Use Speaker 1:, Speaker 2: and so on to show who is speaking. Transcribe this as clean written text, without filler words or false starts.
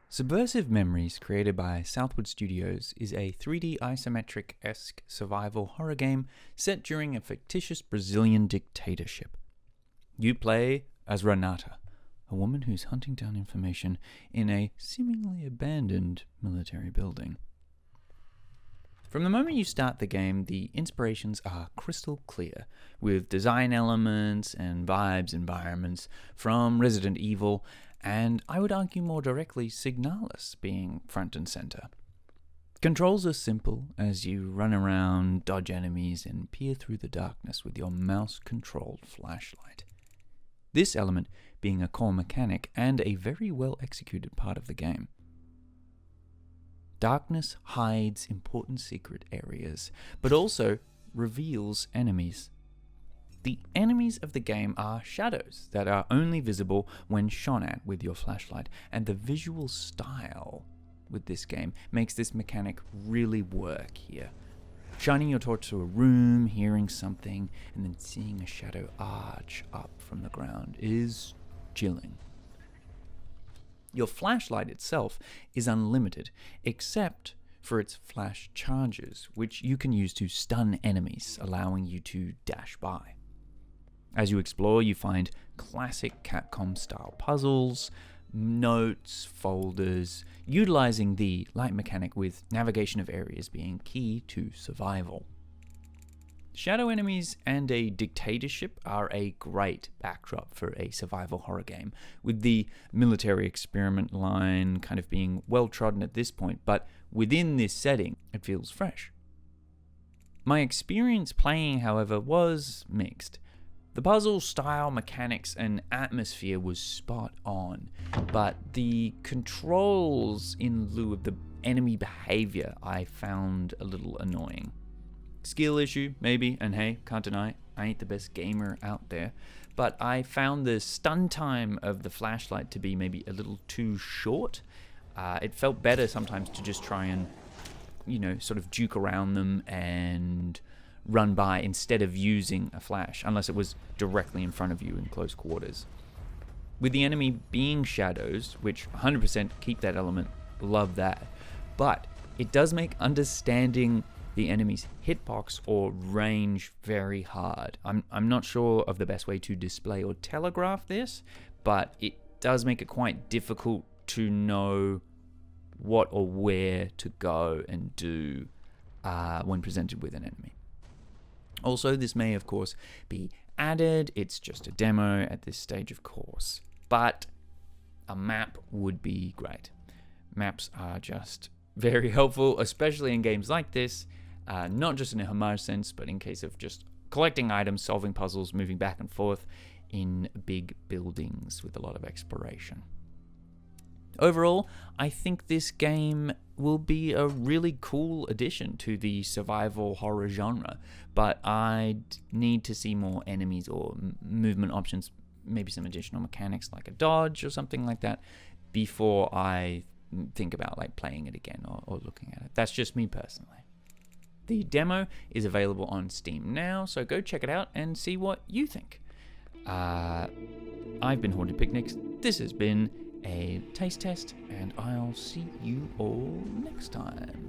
Speaker 1: Subversive Memories, created by Southwood Studios, is a 3D isometric-esque survival horror game set during a fictitious Brazilian dictatorship. You play as Renata, a woman who's hunting down information in a seemingly abandoned military building. From the moment you start the game, the inspirations are crystal clear, with design elements and vibes environments from Resident Evil, and I would argue more directly Signalis being front and center. Controls are simple as you run around, dodge enemies, and peer through the darkness with your mouse-controlled flashlight. This element being a core mechanic and a very well-executed part of the game. Darkness hides important secret areas, but also reveals enemies. The enemies of the game are shadows that are only visible when shone at with your flashlight, and the visual style with this game makes this mechanic really work here. Shining your torch to a room, hearing something, and then seeing a shadow arch up from the ground is chilling. Your flashlight itself is unlimited, except for its flash charges, which you can use to stun enemies, allowing you to dash by. As you explore, you find classic Capcom-style puzzles, notes, folders, utilizing the light mechanic with navigation of areas being key to survival. Shadow enemies and a dictatorship are a great backdrop for a survival horror game, with the military experiment line kind of being well trodden at this point, but within this setting, it feels fresh. My experience playing, however, was mixed. The puzzle style, mechanics, and atmosphere was spot on, but the controls in lieu of the enemy behavior I found a little annoying. Skill issue, maybe, and hey, can't deny, I ain't the best gamer out there, but I found the stun time of the flashlight to be maybe a little too short. It felt better sometimes to just try and, sort of juke around them and run by instead of using a flash, unless it was directly in front of you in close quarters. With the enemy being shadows, which 100% keep that element, love that, but it does make understanding the enemy's hitbox or range very hard. I'm not sure of the best way to display or telegraph this, but it does make it quite difficult to know what or where to go and do when presented with an enemy. Also, this may of course be added, it's just a demo at this stage of course, but a map would be great. Maps are just very helpful, especially in games like this, not just in a homage sense, but in case of just collecting items, solving puzzles, moving back and forth in big buildings with a lot of exploration. Overall, I think this game will be a really cool addition to the survival horror genre, but I'd need to see more enemies or movement options, maybe some additional mechanics like a dodge or something like that, before I think about playing it again or looking at it. That's just me personally. The demo is available on Steam now, so go check it out and see what you think. I've been Haunted Picnics. This has been a taste test, and I'll see you all next time.